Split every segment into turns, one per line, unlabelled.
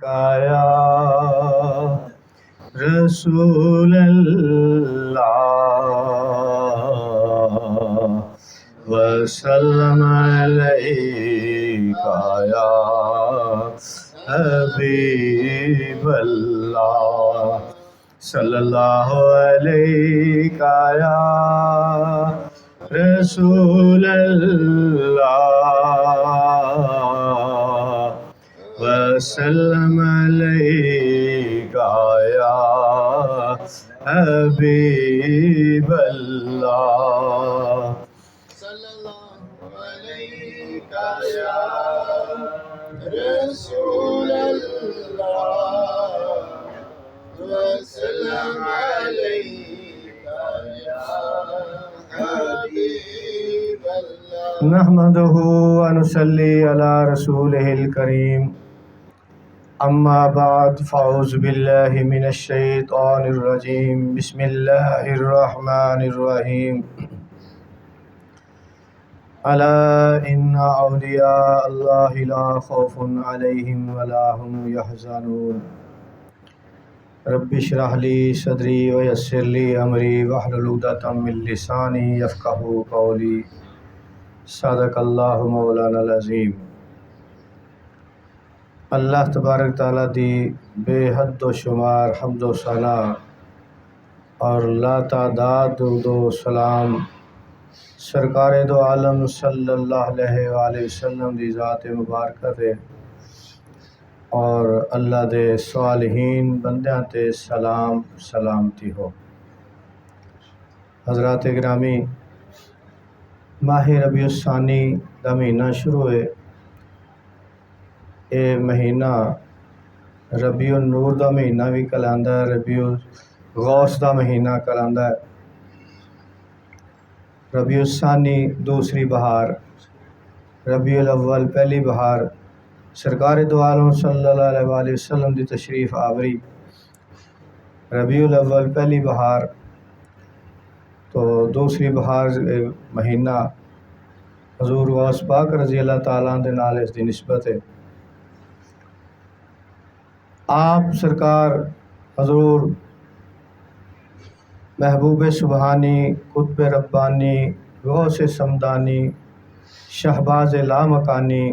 یا رسول اللہ وسلم علیکہ یا حبیب اللہ صلی اللہ علیکہ یا رسول اللہ وسلم علیکہ یا حبیب اللہ
صلی اللہ علیکہ یا رسول اللہ وسلم علیکہ یا حبیب اللہ
نحمدہ ونصلی علی رسولہ الکریم اما بعد فاعوذ باللہ من الشیطان الرجیم بسم اللہ الرحمن الرحیم الا ان اولیاء اللہ لا خوف علیہم ولا هم يحزنون رب اشرح لی صدری ویسر لی امری واحلل عقدۃ من لسانی یفقہوا قولی صدق اللہ مولانا العظیم۔ اللہ تبارک تعالیٰ دی بے حد و شمار حمد و ثنا اور لا تعداد درود و سلام سرکار دو عالم صلی اللہ علیہ وآلہ وسلم دی ذات مبارکہ تے اور اللہ دے صالحین بندیاں تے سلام سلامتی ہو۔ حضرات گرامی، ماہ ربیع الثانی دا مہینہ شروع ہے۔ اے مہینہ ربیع النور دا مہینہ بھی کہلاندا ہے، ربیع الغوث دا مہینہ کہلاندا ہے۔ ربیع الثانی دوسری بہار، ربیع الاول پہلی بہار، سرکار دو عالم صلی اللہ علیہ وآلہ وسلم دی تشریف آوری۔ ربیع الاول پہلی بہار تو دوسری بہار مہینہ حضور غوث پاک رضی اللہ تعالیٰ دے نال اس دی نسبت ہے۔ آپ سرکار حضور محبوب سبحانی، قطب ربانی، غوث سمدانی، شہباز لامکانی،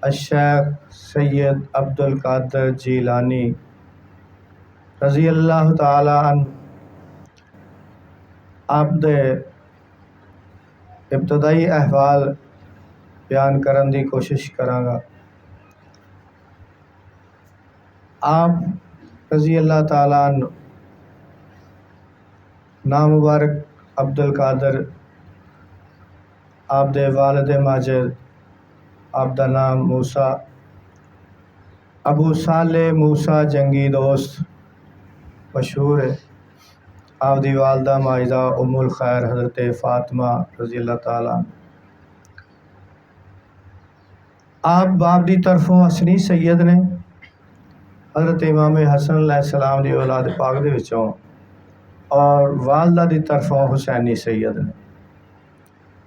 الشیخ سید عبدالقادر جیلانی رضی اللہ تعالی عنہ آپ دے ابتدائی احوال بیان کرن دی کوشش کراں گا۔ آپ رضی اللہ تعالی عنہ نام مبارک عبدالقادر، آپ دے والد ماجد آپ دا نام موسیٰ، ابو صالح موسیٰ جنگی دوست مشہور ہے۔ آپ دی والدہ ماجدہ ام الخیر حضرت فاطمہ رضی اللہ تعالیٰ عنہ۔ آپ باپ دی طرفوں حسنی سید نے، حضرت امام حسن علیہ السلام دی اولاد پاک دے وچوں، اور والدہ دی طرفوں حسینی سید نے،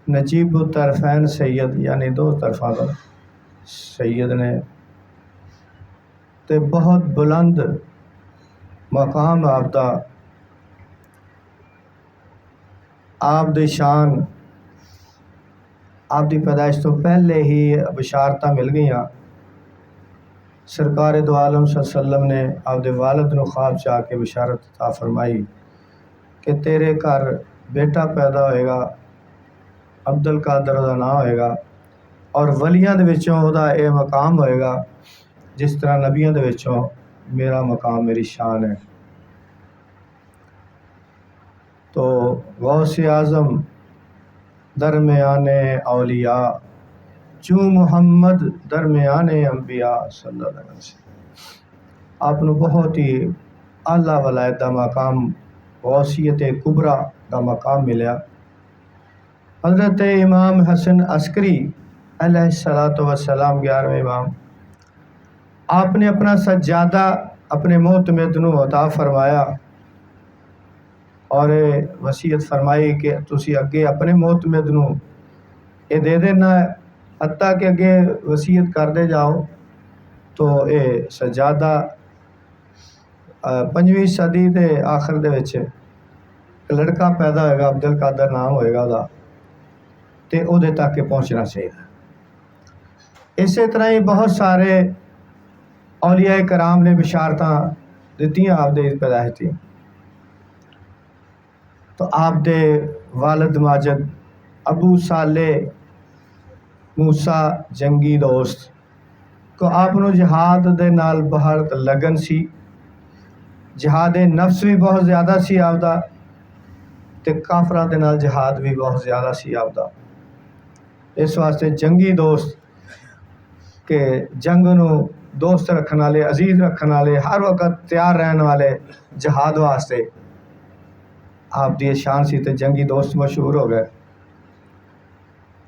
نجیب الطرفین سید یعنی دو طرفاں دا سید نے، تے بہت بلند مقام آپ دا۔ آپ دی شان آپ دی پیدائش تو پہلے ہی بشارتاں مل گئیاں۔ سرکار دو عالم صلی اللہ علیہ وسلم نے آپ دے والد نو خواب چاہ کے بشارت عطا فرمائی کہ تیرے گھر بیٹا پیدا ہوئے گا، عبدالقادر دا نام ہوئے گا، اور ولیاں دے وچوں دا اے مقام ہوئے گا جس طرح نبیاں دے وچوں میرا مقام میری شان ہے۔ تو غوث اعظم درمیان اولیاء چوں محمد درمیان انبیاء صلی اللہ علیہ وسلم، آپ نو بہت ہی اعلیٰ ولایت دا مقام، غوثیت کبریٰ دا مقام ملیا۔ حضرت امام حسن عسکری علیہ السلام 11ویں امام، آپ نے اپنا سجادہ اپنے معتمد نو عطا فرمایا اور وصیت فرمائی کہ تسی اگے اپنے معتمد نو یہ دے دینا ہے، حتیٰ کہ اگے وصیت کر دے جاؤ تو یہ سجادہ 5ویں صدی کے آخر دے وچ ایک لڑکا پیدا ہوئے گا، عبد القادر نام ہوئے گا ਉਹਦਾ، تے ਉਹਦੇ تک پہنچنا چاہیے۔ اسی طرح ہی بہت سارے اولیاء کرام نے بشارتاں دتیاں آپ دے پیدائش تھی۔ تو آپ دے والد ماجد ابو صالح موسیٰ جنگی دوست کو آپ نو جہاد دے نال بہت لگن سی، جہاد نفس بھی بہت زیادہ سی آپ دا، تے کافراں دے نال جہاد بھی بہت زیادہ سی آپ دا۔ اس واسطے جنگی دوست کہ جنگ نو دوست رکھن والے، عزیز رکھن والے، ہر وقت تیار رہن والے جہاد واسطے آپ دی شان سی، تے جنگی دوست مشہور ہو گئے۔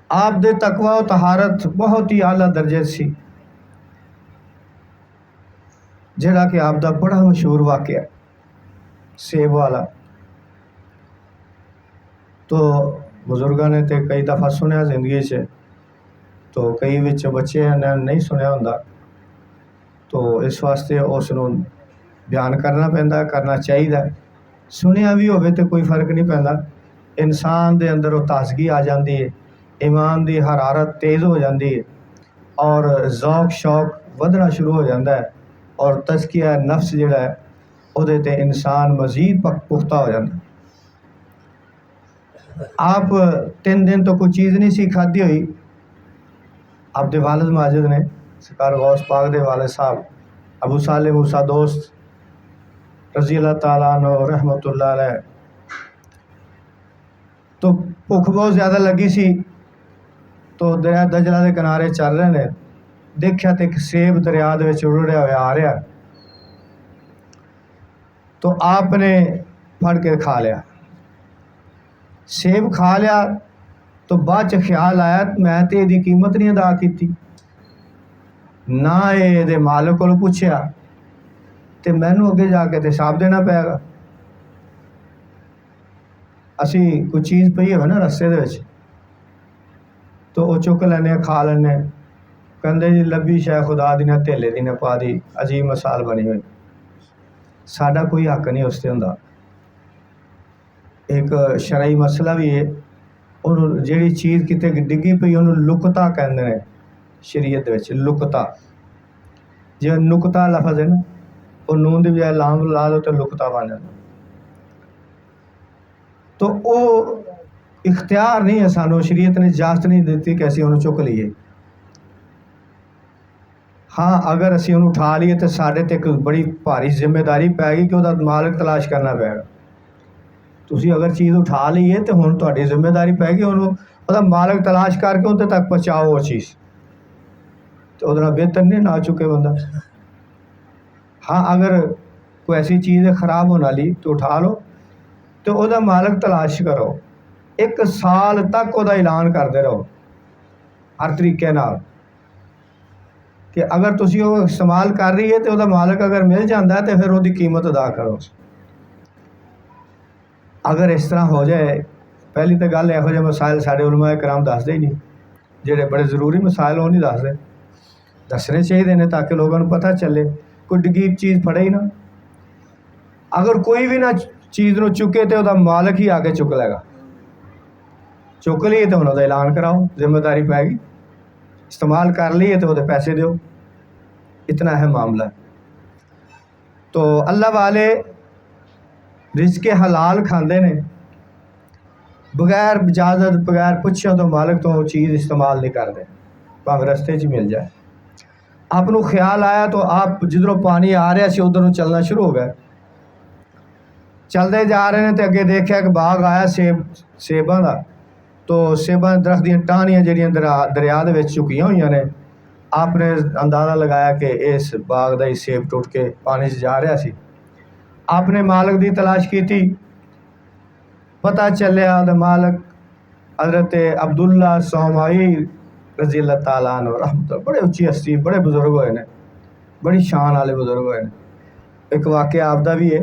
آپ دے تقوی و طہارت بہت ہی اعلیٰ درجے سی، جڑا کہ آپ دا بڑا مشہور واقعہ سیب والا۔ تو بزرگاں نے تے کئی دفعہ سنیا زندگی سے، تو کئی وچ بچے نے نہیں سنیا ہوندا، تو اس واسطے اس نو بیان کرنا پیندا، کرنا چاہیے۔ سنیا بھی ہوئے تو کوئی فرق نہیں پیندا، انسان دے اندر وہ تازگی آ جاندی ہے، ایمان دی حرارت تیز ہو جاندی ہے، اور ذوق شوق ودنا شروع ہو جاندہ ہے، اور تزکیہ نفس جڑا ہے وہ دے تے انسان مزید پختہ ہو جاندہ ہے۔ آپ 3 دن تو کوئی چیز نہیں سی کھادی ہوئی، آپ دے والد ماجد نے سرکار غوث پاک دے والد صاحب ابو صالح موسیٰ دوست رضی اللہ تعالیٰ عنہ رحمۃ اللہ علیہ، تو بھوک بہت زیادہ لگی سی، تو دریا دجلہ دے کنارے چل رہے نے، دیکھیا تے ایک سیب دریا دے وچ رڑیا ہوا آ رہا، تو آپ نے پھڑ کے کھا لیا۔ سیب کھا لیا تو بعد چ خیال آیا میں تے دی قیمت نہیں ادا کیتی، نہ یہ دے مالک کو پوچھیا، تے مینوں اگے جا کے تے حساب دینا پائے گا۔ اسی کوئی چیز پئی ہوئے نا رستے دے وچ، تو وہ چک لینے کھا لینے، کہندے جی لبی شے خدا دی نہ تھیلے دی نہ پا دی، عجیب مثال بنی ہوئی۔ ساڈا کوئی حق نہیں اس تے ہوندا۔ ایک شرعی مسئلہ بھی ہے، انہوں جیڑی چیز کتے ڈگی پئی انہوں لکتا کہندے نے شریعت وچ، لکتا جی نکتا لفظ ہے نا، وہ نون دی بجائے لام لا دو تو لکتا بن جاتا۔ تو وہ اختیار نہیں ہے سانو، شریعت نے اجازت نہیں دیتی کہ اسی انہوں چک لیے۔ ہاں اگر اسی انہوں اٹھا لیے تو ساڈے تے ایک بڑی بھاری ذمہ داری پائے گی کہ وہ مالک تلاش کرنا پائے گا۔ تسی اگر چیز اٹھا لیے تو ہن تہاڈی ذمہ داری پائے گی انہوں مالک تلاش کر کے اندر تک پہنچاؤ وہ چیز، تو ادھر بہتر نہیں نہ چکے بندہ۔ ہاں اگر کوئی ایسی چیز ہے خراب ہونے والی تو اٹھا لو، تو وہ مالک تلاش کرو، 1 سال تک وہ اعلان کرتے رہو ہر طریقے نال کہ اگر تسی وہ استعمال کر رہی ہے تو وہ مالک اگر مل جاتا ہے تو پھر وہ قیمت ادا کرو۔ اگر اس طرح ہو جائے، پہلی تو گل یہو جہے مسائل سارے علماء کرام دستے ہی نہیں، جہے بڑے ضروری مسائل وہ نہیں دستے، دسنے چاہیے نے تاکہ لوگوں کو پتہ چلے۔ کوئی ڈگیب چیز پھڑے ہی نہ، اگر کوئی بھی نہ چیز نو چکے تو وہ مالک ہی آگے چک لے گا، چک لیے تو انہوں کا اعلان کراؤ، ذمہ داری پائے گی، استعمال کر لیے تو وہ پیسے دیو، اتنا اہم معاملہ ہے۔ تو اللہ والے رزق حلال کھاندے نے، بغیر اجازت بغیر پوچھے تو مالک تو وہ چیز استعمال نہیں کرتے، بھاویں رستے چ مل جائے۔ آپ نو خیال آیا تو آپ جدھروں پانی آ رہا سی ادھر چلنا شروع ہو گئے، چلتے جا رہے ہیں تو اگے دیکھا کہ باغ آیا سیباں دا، تو سیباں درخت دیاں ٹہنیاں جہاں دریا دے وچ چکیاں ہوئی نے، آپ نے اندازہ لگایا کہ اس باغ دا ہی سیب ٹوٹ کے پانی سے جا رہا سی۔ آپ نے مالک دی تلاش کی تھی، پتہ چلیا تو مالک حضرت عبداللہ صومعی رضی اللہ تعالیٰ عنہ رحمۃ اللہ، بڑے اچھی ہستی، بڑے بزرگ ہوئے نے، بڑی شان والے بزرگ ہوئے نے۔ ایک واقعہ آپ دا بھی ہے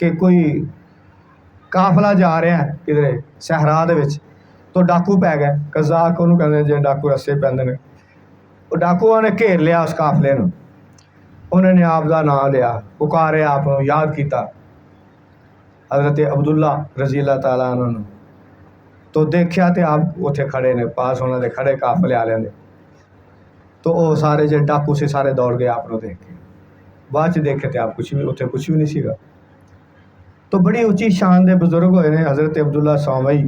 کہ کوئی قافلہ جا رہا ہے کدھر صحرا دے وچ، تو ڈاکو پی گئے، قزاق انہوں کہتے ہیں جی ڈاکو رستے پیندے نے، وہ ڈاکوؤں نے گھیر لیا اس قافلے نو، انہوں نے آپ کا نام لیا، پکاریا، آپ کو یاد کیتا حضرت عبداللہ رضی اللہ تعالیٰ عنہ نے، تو دیکھیا تے آپ اتنے کھڑے نے، پاس انہوں نے کھڑے قافلے والے نے، تو وہ سارے جو ڈاکو سے سارے دوڑ گئے آپ کو دیکھ کے، بعد چ دیکھے تے آپ کچھ بھی اتنے کچھ بھی نہیں سیگا۔ تو بڑی اونچی شان دے بزرگ ہوئے نے حضرت عبداللہ سومئی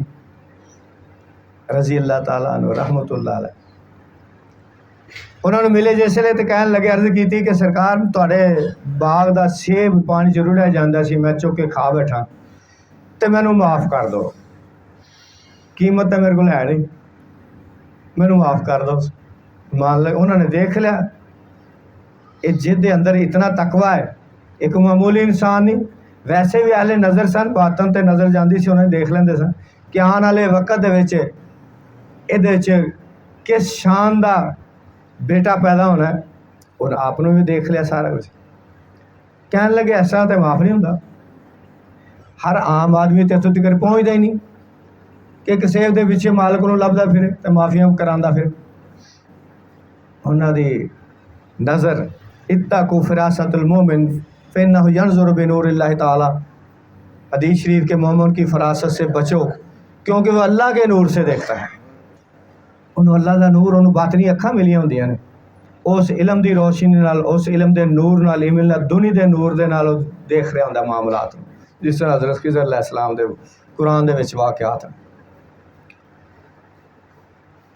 رضی اللہ تعالیٰ عنہ رحمت اللہ علیہ۔ انہوں نے ملے جس لے تو کہنے لگے، عرض کی کہ سرکار تھوڑے باغ دا سیب پانی چ رڑیا جاتا سی، میں چک کے کھا بیٹھا تو مینوں معاف کر دو، قیمت تو میرے کو ہے نہیں، مینوں معاف کر دو۔ مان لے انہوں نے دیکھ لیا یہ جد دے اندر اتنا تقوی ہے، ایک معمولی انسان نہیں، ویسے بھی اہل نظر سن، باطن تے نظر جاندی سی، انہیں دیکھ لیندے سن کہ آن والے وقت دے وچ یہ کس شان دا بیٹا پیدا ہونا ہے، اور آپ نے بھی دیکھ لیا سارا کچھ۔ کہنے لگے ایسا تو معاف نہیں ہوتا، ہر عام آدمی تے اتوں تک پہنچتا ہی نہیں کہ ایک سیب دے پیچھے مالک نو لبدا پھرے تے معافیاں کراندا پھر۔ انہاں دی نظر اتقوا فراست المومن فإنہ ینظر بنور اللہ تعالیٰ، حدیث شریف کے مومن کی فراست سے بچو کیونکہ وہ اللہ کے نور سے دیکھتا ہے، انہوں اللہ دا نور، انہوں باطنی اکھاں ملیاں ہوندیاں نے، اس علم دی روشنی نال، اس علم دے نور نال، علم دنیا دے نور دے نال دیکھ رہا ہوندا معاملات، جس طرح حضرت خضر علیہ السلام دے قرآن دے وچ واقعات ہیں۔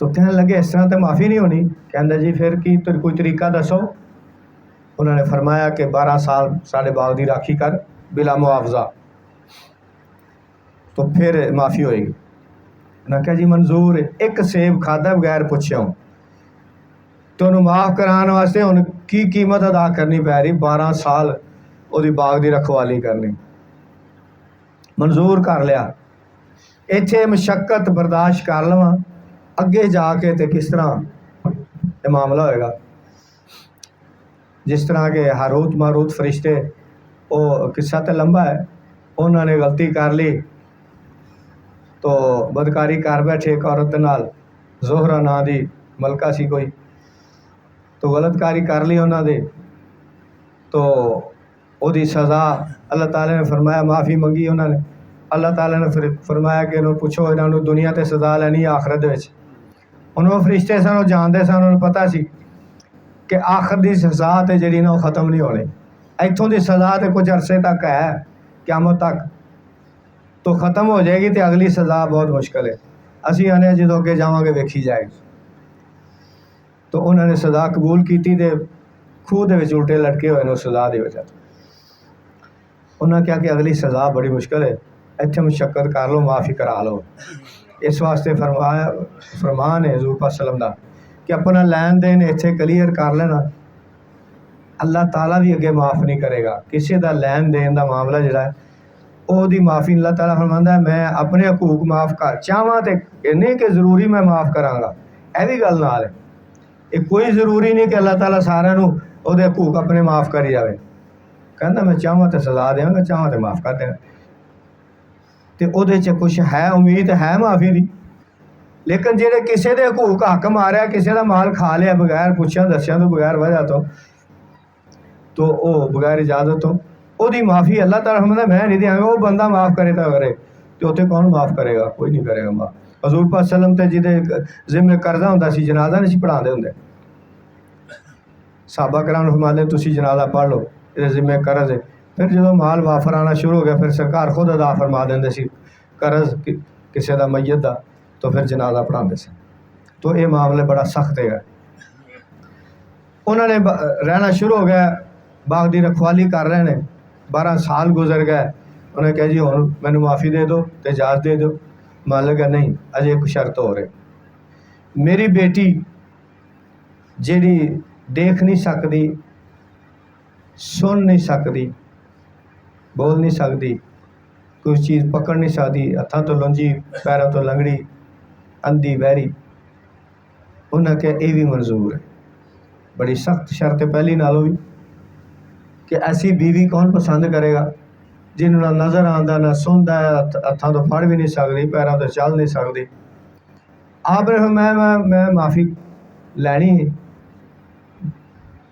تو کہنے لگے اس طرح تو معافی نہیں ہونی، کہندا جی پھر کی کوئی طریقہ دسو۔ انہوں نے فرمایا کہ 12 سال ساڈے باغ دی راکھی کر بلا معاوضہ، تو پھر معافی ہوئے گی۔ انہوں نے کہا جی منظور ہے، ایک سیب کھادا بغیر پوچھے ہوں تو انہوں معاف کرانے واسطے ان کی قیمت ادا کرنی پی رہی، 12 سال وہ باغ دی رکھوالی کرنی، منظور کر لیا۔ ایتھے مشقت برداشت کر لواں، اگے جا کے تے کس طرح یہ معاملہ ہوئے گا۔ جس طرح کہ ہاروت ماروت فرشتے، وہ قصہ تے لمبا ہے، انہوں نے غلطی کر لی تو بدکاری کر بیٹھے ایک عورت نال، زہرہ نا دی ملکہ سی کوئی، تو غلط کاری کر لی انہوں نے، تو وہ دی سزا اللہ تعالیٰ نے فرمایا، معافی منگی انہوں نے، اللہ تعالیٰ نے فرمایا کہ انہوں پوچھو انہوں دنیا تے سزا لینی آخرت وچ۔ انہوں فرشتے سن، وہ جانتے سن، انہوں پتہ سی کہ آخر دی سزا تے جڑی نا وہ ختم نہیں ہونی، ایتھوں دی سزا تے کچھ عرصے تک ہے، قیامت تک تو ختم ہو جائے گی، تے اگلی سزا بہت مشکل ہے، اسی آنے جدوں اگے جاواں گے ویکھی جائے گی۔ تو انہوں نے سزا قبول کیتی تے کھوہ دے وچ الٹے لٹکے ہوئے نے اس سزا دی وجہ تو۔ انہوں نے کہا کہ اگلی سزا بڑی مشکل ہے، ایتھے مشقت کر لو، معافی کرا لو۔ اس واسطے فرمان ہے حضور پاک صلی اللہ علیہ وسلم دا کہ اپنا لین دین ایتھے کلیئر کر لینا، اللہ تعالیٰ بھی اگے معاف نہیں کرے گا کسی دا لین دین دا معاملہ جڑا ہے، وہ دی معافی اللہ تعالیٰ فرماندا ہے میں اپنے حقوق معاف کر چاہواں تے نہیں کہ ضروری میں معاف کراں گا، اے بھی گل نال ہے، یہ کوئی ضروری نہیں کہ اللہ تعالیٰ سارے نو وہ دے حقوق اپنے معاف کری جاوے، کہندا میں چاہواں تے سزا دیاں گا، چاہواں تے معاف کر دیاں، تے او دے چ کچھ ہے امید ہے معافی دی۔ لیکن جہے کسی دے حقوق حق ماریا، کسی دا مال کھا لیا بغیر پوچھیا دسیا تو بغیر وجہ تو او بغیر اجازت تو او دی معافی اللہ تعالیٰ فرماتا میں نہیں دیاں گا، وہ بندہ معاف کرے تو کرے، تو اتنے کون معاف کرے گا؟ کوئی نہیں کرے گا معاف۔ حضور پاک صلی اللہ علیہ وسلم تے جہدے ذمہ قرضہ ہوندا سی جنازہ نہیں سی پڑھا دے ہوندے، صحابہ کرام نے فرمایا تسی جنازہ پڑھ لو، یہ ذمہ قرض ہے۔ پھر جدوں مال وافر آنا شروع ہو گیا پھر سرکار خود ادا فرما دیندے سی قرض کسی دا میت دا، تو پھر جنازہ پڑھاندے سے۔ تو یہ معاملے بڑا سخت ہے۔ انہوں نے رہنا شروع ہو گیا، باغ دی رکھوالی کر رہے ہیں، 12 سال گزر گئے، انہوں نے کہا جی ہن مینوں معافی دے دو تے اجازت دے دو۔ مالک کہا نہیں، اجے ایک شرط ہو رہے، میری بیٹی جیڑی دیکھ نہیں سکتی، سن نہیں سکتی، بول نہیں سکتی، کوئی چیز پکڑ نہیں سکتی، ہتھاں تو لنجی پیروں تو لنگڑی، اندھی بہری، انہاں کہ یہ بھی منظور ہے۔ بڑی سخت شرط پہلی نالوں بھی کہ ایسی بیوی کون پسند کرے گا جنہوں نہ نظر آندا نہ سندا ہے، ہتھاں تو پھڑ بھی نہیں سکتی، پیروں تو چل نہیں سکتی۔ آپ نے میں معافی لینی ہے،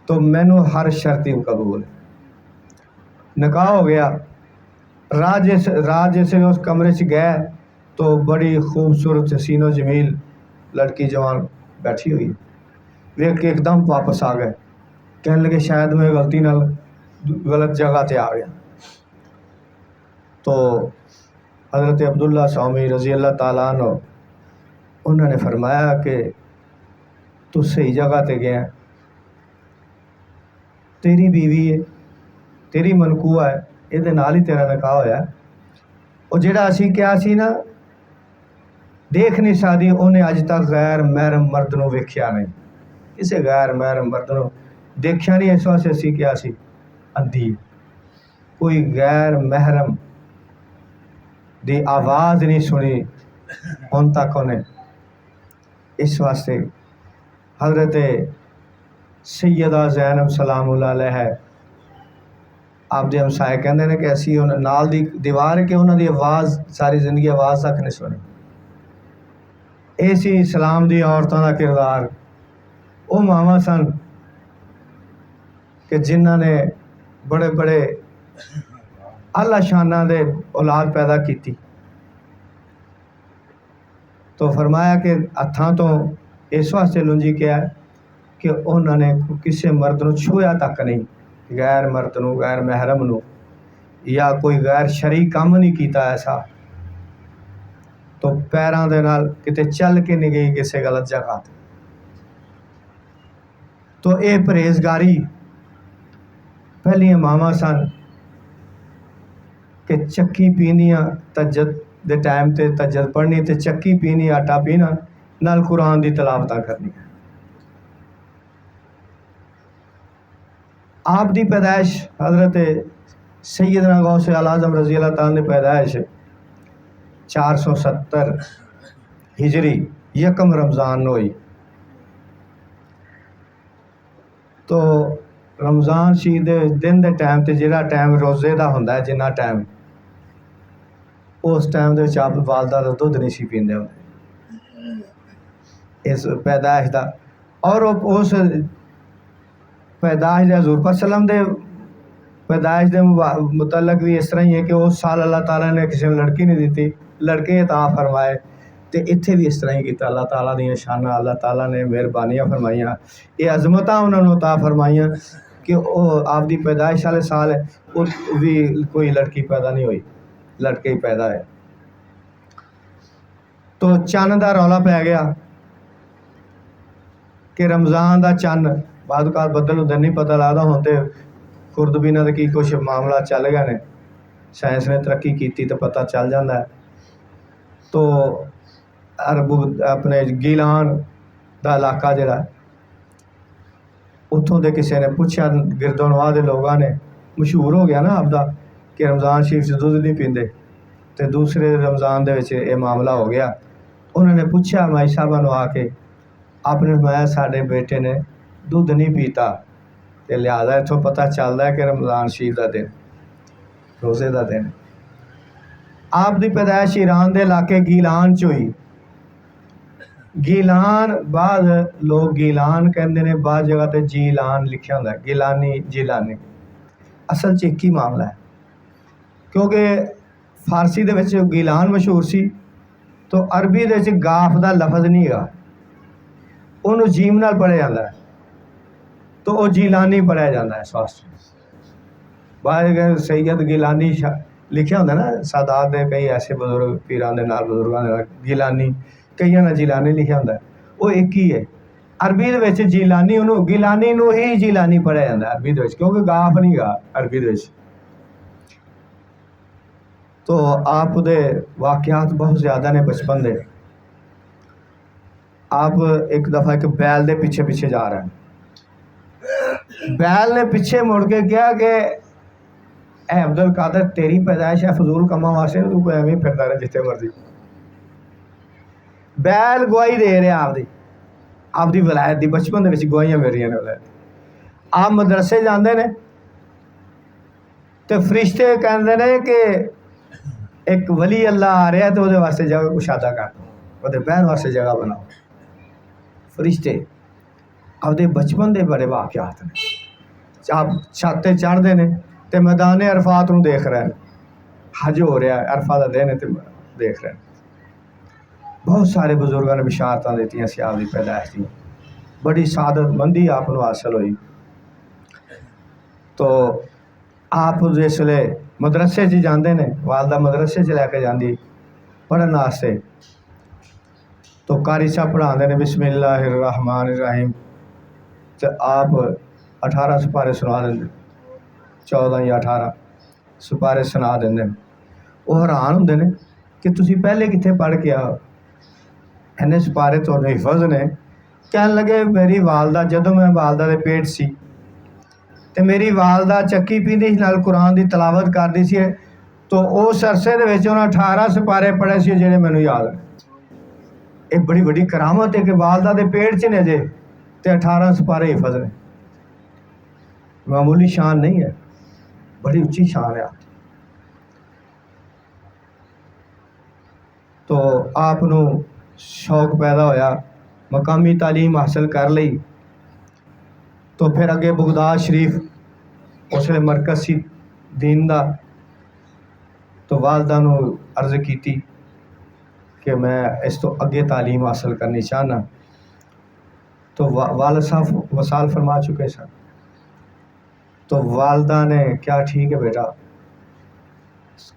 تو مینو ہر شرط قبول ہے۔ نکاح ہو گیا، رات جیسے اس کمرے سے گئے تو بڑی خوبصورت حسین و جمیل لڑکی جوان بیٹھی ہوئی، دیکھ کے ایک دم واپس آ گئے، کہنے لگے شاید میں غلطی نال غلط جگہ تے آ گیا۔ تو حضرت عبداللہ سومی رضی اللہ تعالیٰ عنہ انہوں نے فرمایا کہ تو صحیح جگہ تے گیا، تیری بیوی ہے، تیری منکوہ ہے، یہ نال ہی تیرا نکاح ہویا ہے۔ اور جڑا اسی کیا سی نا دیکھ نہیں سکتی، انہیں اج تک غیر محرم مرد نو ویکھیا نہیں، کسے غیر محرم مرد نو دیکھیا نہیں، اس واسطے اسی کیا سی اندھی، کوئی غیر محرم دی آواز نہیں سنی ان تک انہیں۔ اس واسطے حضرت سیدہ زینب سلام اللہ علیہ آپ دے ہمسائے کہندے نے کہ اسی نال دی دیوار کہ انہاں دی آواز ساری زندگی آواز تک نہیں سنی۔ ایسی اسلام دی عورتوں دا کردار، وہ ماواں سن کہ جنہاں نے بڑے بڑے اعلیٰ شانہ دے اولاد پیدا کیتی، تو فرمایا کہ ہتھاں تو اس واسطے لنجی کیا ہے کہ انہوں نے کسی مرد نو چھویا تک نہیں، غیر مرد نو، غیر محرم نو، یا کوئی غیر شرعی کام نہیں کیتا ایسا، تو پیران دے نال کتے چل کے نہیں گئی کسی غلط جگہ تے۔ تو اے پرہیزگاری پہلی ماواں سن کہ چکی پیندیاں تہجد دے ٹائم تے تہجد پڑھنی تے چکی پینی، آٹا پینا نال قرآن دی تلاوتاں کرنی۔ آپ دی پیدائش حضرت سیدنا غوث اعظم رضی اللہ تعالیٰ نے پیدائش 470 ہجری یکم رمضان ہوئی۔ تو رمضان شریف دے دن دے ٹائم تے جہاں ٹائم روزے دا ہوندا ہے، جنہ ٹائم اس ٹائم دے وچ آپ والدہ دا دودھ نہیں سی پیندے ہوندے اس پیدائش دا۔ اور اس پیدائش دے حضور پاک صلی اللہ علیہ وسلم دے پیدائش دے متعلق بھی اس طرح ہی ہے کہ اس سال اللہ تعالیٰ نے کسی نے لڑکی نہیں دیتی، لڑکے عطا فرمائے، تے اتھے بھی اس طرح ہی کیتا، اللہ تعالیٰ دی شانہ، اللہ تعالیٰ نے مہربانیاں فرمائیاں، یہ عظمتاں انہوں نے عطا فرمائیاں کہ وہ آپ دی پیدائش والے سال ہے وہ بھی کوئی لڑکی پیدا نہیں ہوئی، لڑکے ہی پیدا ہے۔ تو چند دا رولا پہ گیا کہ رمضان دا چند بعد اوقات بدل ہوندے نہیں پتہ لگدا، ہوندے خوردبینہ دے کی کچھ معاملہ چل گئے نے، سائنس نے ترقی کیتی تو پتہ چل جاندہ ہے۔ تو عرب اپنے گیلان دا علاقہ جڑا اتھوں دے کسی نے پوچھا، گرد و نواح دے لوگاں نے، مشہور ہو گیا نا آپ دا کہ رمضان شریف سے دودھ نہیں پیندے، تے دوسرے رمضان دے وچ یہ معاملہ ہو گیا۔ انہوں نے پوچھا مائی صاحبہ نو آ کے، آپ نے فرمایا ساڈے بیٹے نے دودھ نہیں پیتا، تے لہٰذا اتھوں پتہ چلدا ہے کہ رمضان شریف دا دن روزے دا دن۔ آپ دی پیدائش ایران دے علاقے گیلان چ ہوئی۔ گیلان بعض لوگ گیلان کہندے نے، بعض جگہ تے جیلان لکھیا ہوندا ہے، گیلانی جیلانی، اصل چ ایک ہی معاملہ ہے، کیونکہ فارسی دے وچ گیلان مشہور سی تو عربی دے وچ گاف دا لفظ نہیں گا، انہوں جیم نال پڑھیا جاندہ ہے تو وہ جیلانی پڑھیا جاندہ ہے۔ اس واسطے بعض سید گیلانی لکھیا ہوندا نا، سادات دے کئی ایسے بزرگ پیران دے نال بزرگاں دے نال گیلانی، کئیاں نے جیلانی لکھیا ہوندا ہے، وہ ایک ہی ہے۔ عربی دے وچ جیلانی انہوں گیلانی نو ہی جیلانی پڑھیا جاندہ ہے عربی دے وچ، کیونکہ گاف نہیں گا عربی دے وچ۔ تو آپ دے واقعات بہت زیادہ نے بچپن دے۔ آپ ایک دفعہ ایک بیل دے پیچھے پیچھے جا رہے ہیں، بیل نے پیچھے مڑ کے کیا کہ اے عبدالقادر تیری پیدائش ہے فضول کما واسطے، تو کوئی ایویں پھردا رہے جتنے مرضی۔ بیل گواہی دے رہے آپ دی ولایت دی، بچپن دے وچ گواہیاں مل رہی نے ولایت۔ آپ مدرسے جاندے نے تے فرشتے کہندے نے کہ ایک ولی اللہ آ رہا ہے تو وہ واسطے جگہ کشادہ کر دو، وہ بہن واسطے جگہ بناؤ۔ فرشتے آپ دے بچپن دے بڑے واقعات نے۔ آپ چھت تے چڑھتے ہیں تو میدان عرفات نو دیکھ رہے ہیں، حج ہو رہا ہے، عرفہ دا دن ہے تے دیکھ رہے ہیں۔ بہت سارے بزرگوں نے بشارتاں دیتی سی آپ کی پیدائش دی، بڑی سعادت مندی آپ کو حاصل ہوئی۔ تو آپ جس ویلے مدرسے چ جاندے نے، والدہ مدرسے چ لے کے جاندی پڑھن واسطے، تو قاری صاحب پڑھاندے نے بسم اللہ الرحمن الرحیم، تو آپ 18 سپارے سنا دیں، 14 یا 18 سپارے سنا دیں۔ وہ حیران ہوندے نے کہ تسی پہلے کتنے پڑھ کے آؤ، اینے سپارے تو حفظ نے۔ کہنے لگے میری والدہ، جدوں میں والدہ دے پیٹ سی تے میری والدہ چکی پیندی نال قرآن دی تلاوت کردی سی، تو اس عرصے دے وچ انہاں 18 سپارے پڑھے سی جڑے مینوں یاد نے۔ ایک بڑی بڑی کرامت ہے کہ والدہ دے پیٹ چ نے جے تے 18 سپارے حفظ نے، معمولی شان نہیں ہے، بڑی اچھی شان ہے۔ تو آپ نو شوق پیدا ہویا، مقامی تعلیم حاصل کر لئی، تو پھر اگے بغداد شریف اس ویلے مرکز سی دین دا، تو والدہ نو عرض کیتی کہ میں اس تو اگے تعلیم حاصل کرنی چاہنا، تو والد صاحب وصال فرما چکے سن۔ تو والدہ نے کیا ٹھیک ہے بیٹا،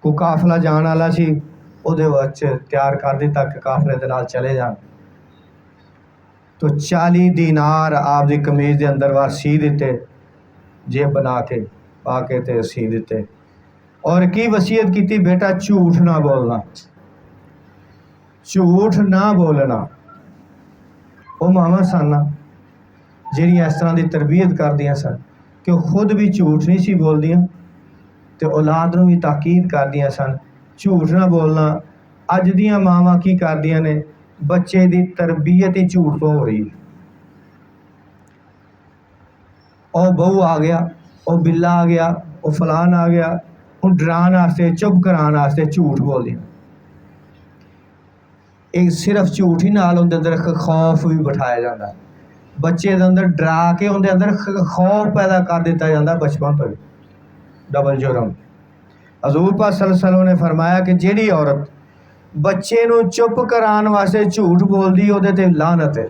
کو قافلہ جان والا سی، وہ تیار کر دیتا کہ قافلے دے نال چلے جان۔ تو 40 دینار آپ دی قمیض دے اندر وار سی دیتے، جیب بنا کے پا کے تے سی دیتے، اور کی وصیت کیتی، بیٹا جھوٹ نہ بولنا، جھوٹ نہ بولنا۔ وہ ماواں سن جہڑیاں اس طرح دی تربیت کردیاں سن کہ خود بھی جھوٹ نہیں سی بولدیاں تے اولاد نو بھی تاکید کردیاں سن، جھوٹ نہ بولنا۔ اج دیاں ماواں کی کردیاں نے، بچے دی تربیت ہی جھوٹ تو ہو رہی، او بہو آ گیا، او بلا آ گیا، او فلان آ گیا، ان ڈران واسطے، چپ کران واسطے جھوٹ بول دیا۔ ایک صرف جھوٹ ہی نال اندر اندر خوف بھی بٹھایا جاتا ہے، بچے دے اندر ڈرا کے اندر اندر خوف پیدا کر دیتا جاتا بچپن تو، ڈبل جرم۔ حضور پاک صلی اللہ علیہ وسلم نے فرمایا کہ جیڑی عورت بچے نو چپ کران واسطے جھوٹ بول دی، او دے تے لعنت ہے۔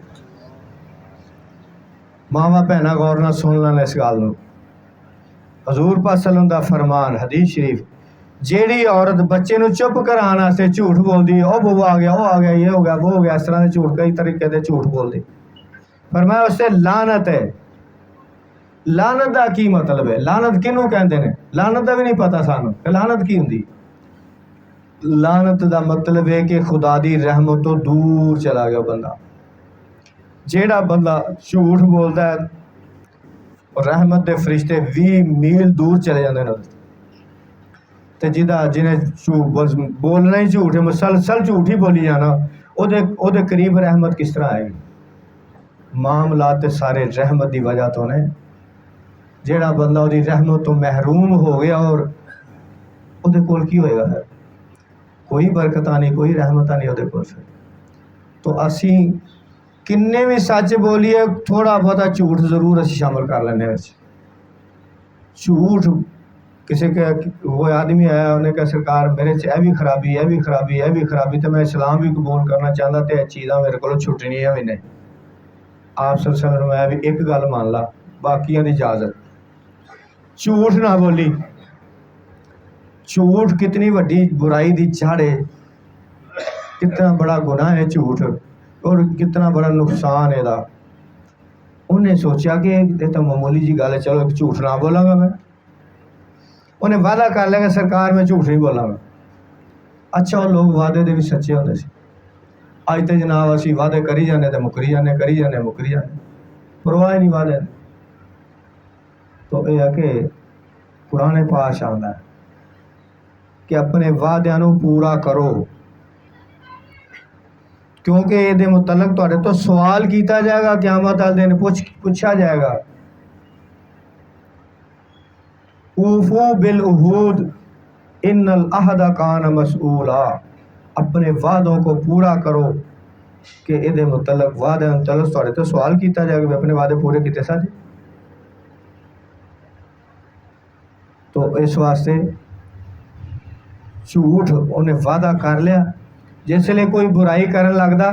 ماواں بہناں غور نال سن لین اس گل نو، حضور پاک صلی اللہ علیہ وسلم دا فرمان حدیث شریف، جیڑی عورت بچے نو چپ کران واسطے جھوٹ بول دی، او بہو آ گیا، او آ گیا، یہ ہو گیا، وہ ہو گیا، اس طرح دے جھوٹ، کئی طریقے دے جھوٹ بول دی، فرمایا اس سے لعنت ہے۔ لعنت دا کی مطلب ہے؟ لعنت کنوں کہندے نے؟ لعنت دا بھی نہیں پتہ سانوں کہ لعنت کی ہوندی۔ لعنت دا مطلب ہے کہ خدا دی رحمت تو دور چلا گیا بندہ۔ جیڑا بندہ جھوٹ بولدا ہے، رحمت دے فرشتے 20 میل دور چلے جاندے نے، تے جنہیں بولنا ہی جھوٹ ہے، مسلسل جھوٹ ہی بولی جانا، او دے قریب رحمت کس طرح آئے گی؟ معاملات سارے رحمت دی وجہ تو نے۔ جیڑا بندہ او دی رحمت تو محروم ہو گیا، اور او دے کول کی ہوئے گا پھر؟ کوئی برکتاں نہیں، کوئی رحمتاں نہیں او دے کول۔ تو اسی کنے بھی سچ بولیے، تھوڑا بہتا جھوٹ ضرور اسی شامل کر لینے وچ۔ جھوٹ کسی کے وہ آدمی آیا، انہیں کہا سرکار میرے چ بھی خرابی، یہ بھی خرابی، یہ بھی خرابی، تو میں اسلام بھی قبول کرنا چاہتا تے چیزاں میرے کو چھٹنیاں بھی نہیں۔ آپ صلی اللہ علیہ وسلم میں بھی ایک گل مان لا، باقیاں دی اجازت۔ جھوٹ نہ بولی، جھوٹ کتنی وڈی برائی دی جڑ ہے، کتنا بڑا گناہ ہے جھوٹ، اور کتنا بڑا نقصان ہے دا۔ انہیں سوچا کہ یہ تو معمولی جی گل ہے، چلو ایک جھوٹ نہ بولاں گا میں، انہیں وعدہ کر لیا کہ سرکار میں جھوٹ نہیں بولاں گا۔ اچھا وہ لوگ وعدے دے بھی سچے ہوندے سی، اج تے جناب اسی وعدے کری جانے تے مکری جانے، کری جانے مکری جانے، پرواہ نہیں وعدے۔ تو یہ ہے کہ قرآن پاک آندا ہے کہ اپنے وعدیاں نو پورا کرو، کیونکہ یہ دے متعلق تواڈے تو سوال کیتا جائے گا، قیامت والے دن پوچھا جائے گا۔ اوفو بالعہود ان العہد کان مسئولا، اپنے وعدوں کو پورا کرو کہ یہ دے متعلق وعدے متعلق تواڈے تو سوال کیتا جائے گا، اپنے وعدے پورے کیتے سن۔ تو اس واسطے ਝੂਠ ਉਹਨੇ ਵਾਅਦਾ ਕਰ ਲਿਆ। ਜਿਸ ਵੇਲੇ ਕੋਈ ਬੁਰਾਈ ਕਰਨ ਲੱਗਦਾ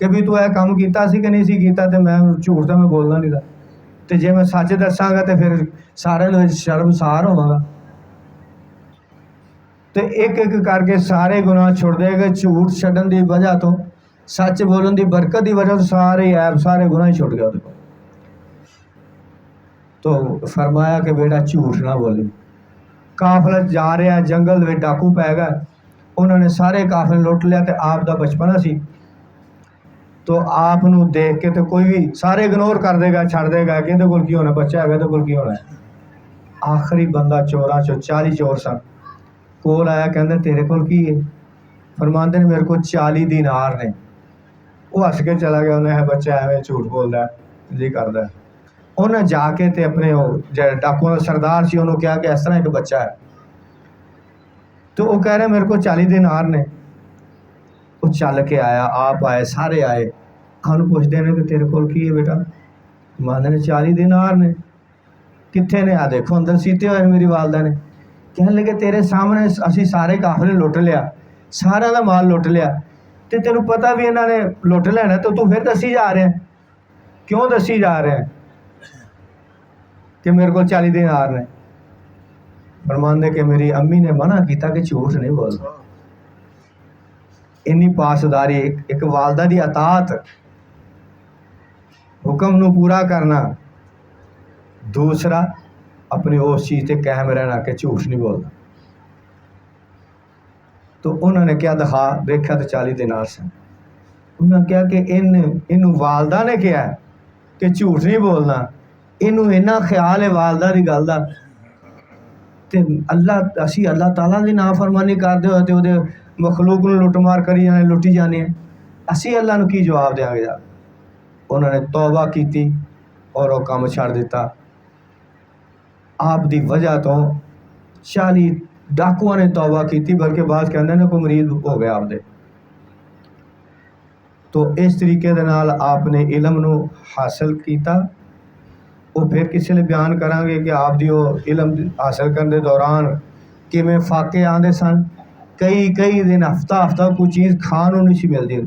ਕਿ ਵੀ ਤੂੰ ਇਹ ਕੰਮ ਕੀਤਾ ਸੀ ਕਿ ਨਹੀਂ ਸੀ ਕੀਤਾ, ਤੇ ਮੈਂ ਝੂਠ ਤਾਂ ਮੈਂ ਬੋਲਣਾ ਨਹੀਂ ਦਾ। ਤੇ ਜੇ ਮੈਂ ਸੱਚ ਦੱਸਾਂਗਾ ਤੇ ਫਿਰ ਸਾਰਿਆਂ ਦੇ ਵਿੱਚ ਸ਼ਰਮਸਾਰ ਹੋਵਾਂਗਾ। ਤੇ ਇੱਕ ਇੱਕ ਕਰਕੇ ਸਾਰੇ ਗੁਨਾਹ ਛੁੱਟਦੇ ਗਏ। ਝੂਠ ਛੱਡਣ ਦੀ ਵਜ੍ਹਾ ਤੋਂ, ਸੱਚ ਬੋਲਣ ਦੀ ਬਰਕਤ ਦੀ ਵਜ੍ਹਾ ਤੋਂ ਸਾਰੇ ਐਬ ਸਾਰੇ ਗੁਨਾਹ ਹੀ ਛੁੱਟ ਗਏ ਉਹਦੇ ਕੋਲ। تو فرمایا کہ بیٹا جھوٹ نہ بولی۔ قافلہ جا رہا جنگل میں ڈاکو پی گئے، انہوں نے سارے قافلے لٹ لیا تے آپ دا بچپنا سی تو آپ نو دیکھ کے تو کوئی بھی سارے اگنور کر دے گا، چھڑ دے گا کہ یہ کول کی ہونا بچہ ہے، یہ کول کی ہونا ہے۔ آخری بندہ چوراں چو 40 چور سن کول آیا، کہندے تیرے کول کی ہے؟ فرماندے نے میرے کو 40 دینار نے۔ وہ ہس کے چلا گیا، انہیں بچہ ایویں جھوٹ بولدا ہے جی کردا ہے۔ انہیں جا کے تے اپنے ڈاکو کا سردار سی انہوں کہا کہ اس طرح ایک بچہ ہے، تو وہ کہہ رہے میرے کو 40 دینار نے۔ وہ چل کے آیا، آپ آئے، سارے آئے، ہم پوچھتے ہیں کہ تیرے کول کی ہے بیٹا؟ ماندے نے 40 دینار نے۔ کتنے نے؟ آ دیکھو اندر سیتے ہوئے میری والدہ نے۔ کہنے لگے تیرے سامنے اسی سارے قافلے لٹ لیا، سارا دا مال لٹ لیا، تے تینوں پتہ بھی انہوں نے لٹ لینا، تو پھر دسی جا رہے ہیں، کیوں دسی جا رہے ہیں کہ میرے کو 40 دینار نے؟ فرماندے کہ میری امی نے منع کیتا کہ جھوٹ نہیں بولنا۔ انی پاسداری، ایک والدہ دی اطاعت، حکم نو پورا کرنا، دوسرا اپنی اس چیز تے قائم رہنا کہ جھوٹ نہیں بولنا۔ تو انہوں نے کیا دکھا دیکھا تو 40 دینار سن۔ انہوں نے کہا کہ انہوں والدہ نے کیا ہے کہ جھوٹ نہیں بولنا، انہوں اینا خیال ہے والدہ دی گل دا، تے اللہ اسی اللہ تعالیٰ دی نافرمانی کردے ہوئے تے وہ مخلوق نو لٹ مار کری جانے، لٹی جانے ہیں، اسی اللہ نو کی جواب دیں گے؟ انہوں نے توبہ کیتی اور وہ کام چھڑ دیتا۔ آپ دی وجہ تو 40 ڈاکوؤں نے توبہ کیتی، بلکہ بعض کہندے نے کوئی مرید ہو گیا آپ دے۔ تو اس طریقے دے نال آپ نے علم نو حاصل کیتا۔ وہ پھر کسی نے بیان کریں گے کہ آپ دی وہ علم حاصل کرنے دوران کیویں فاقے آندے سن، کئی دن ہفتہ کوئی چیز کھانوں نہیں سی ملتی۔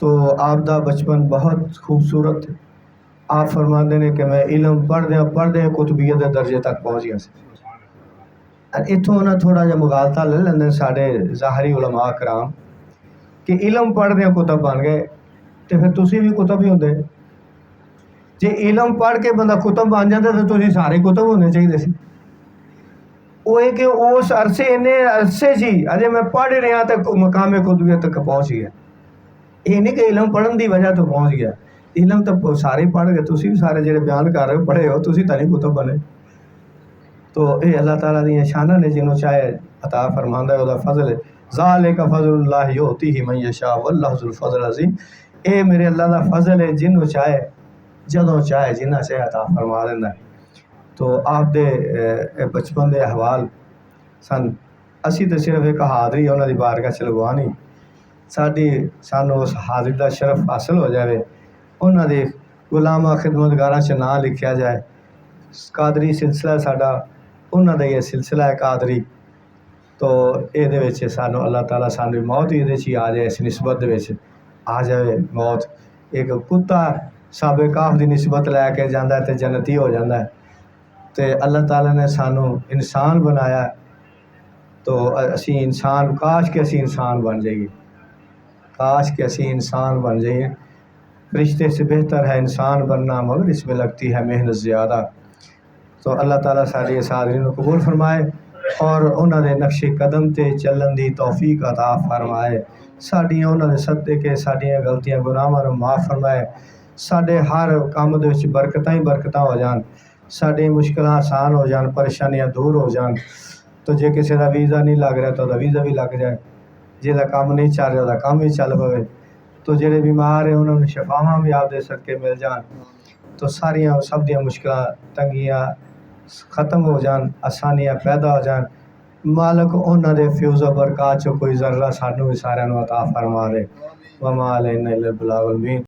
تو آپ دا بچپن بہت خوبصورت ہے۔ آپ فرماندے نے کہ میں علم پڑھدے قطبیت دے درجے تک پہنچ گیا سی۔ اتوں نہ تھوڑا جا مغالطہ لے لیندے ساڈے ظاہری علماء کرام کہ علم پڑھدے کتب بن گئے، تو پھر تسی بھی کتب ہی ہوندے۔ جے علم پڑھ کے بندہ کتب بن جاتا تو تسی سارے کتب ہونے چاہیے سی۔ وہ ہے کہ اس عرصے جی اجے میں پڑھ رہا تو مقام قطبیت تک پہنچ گیا۔ یہ نہیں کہ علم پڑھن دی وجہ تو پہنچ گیا، علم تو سارے پڑھ گئے، تسی بھی سارے جڑے بیان کر رہے ہو پڑھے ہو، تسی تانی کتب بنے۔ تو یہ اللہ تعالیٰ دی شانہ نے جنہوں چاہے عطا فرماندا ہے، وہ فضل ہے۔ ذالک فضل اللہ یؤتیہ من یشاء واللہ ذو الفضل العظیم۔ اے میرے اللہ دا فضل ہے، جنہوں چاہے جدوں چاہے جنہ چاہے عطا فرما دینا ہے۔ تو آپ دے بچپن دے احوال سن، اسی تو صرف ایک حاضری انہاں دی بارگاہ چ لگوانی، سانوں اس حاضری دا شرف حاصل ہو جائے، انہاں دے غلامہ خدمتگاراں چ نام لکھیا جائے۔ قادری سلسلہ ساڈا انہاں دا یہ سلسلہ ہے قادری۔ تو اے دے وچ سانوں اللہ تعالیٰ سانوں موت ہی دے چ آ جائے، اس نسبت دے وچ آ جائے موت۔ ایک کتا سابق کاف دی نسبت لے کے جاندا ہے تے جنتی ہو جاندا ہے۔ تے اللہ تعالیٰ نے سانوں انسان بنایا، تو اسی انسان، کاش کہ اسی انسان بن جائیے، کاش کہ اسی انسان بن جائیے۔ فرشتے سے بہتر ہے انسان بننا، مگر اس میں لگتی ہے محنت زیادہ۔ تو اللہ تعالیٰ ساری اس حاضرین کو قبول فرمائے اور انہوں نے نقش قدم تے چلن دی توفیق عطا فرمائے۔ ساڈیاں انہوں نے صدقے کے ساڈیاں غلطیاں گناہاں نوں معاف فرمائے۔ ساڈے ہر کام دے وچ برکتاں ہی برکتاں ہو جان، ساڈی مشکلاں آسان ہو جان، پریشانیاں دور ہو جان۔ تو جے کسی دا ویزا نہیں لگ رہا تو دا ویزا بھی لگ جائے، جے دا کام نہیں چل رہا دا کام بھی چل پوے۔ تو جڑے بیمار ہیں انہوں نے شفاواں بھی آپ دے صدقے مل جان، تو ساریاں سب دیاں مشکلاں تنگیاں ختم ہو جان، آسانیاں پیدا ہو جان۔ مالک انہاں دے فیض و برکات چ کوئی ذرہ سانوں بھی سارے نوں عطا فرما دے۔ وما علینا الا البلاغ المبین۔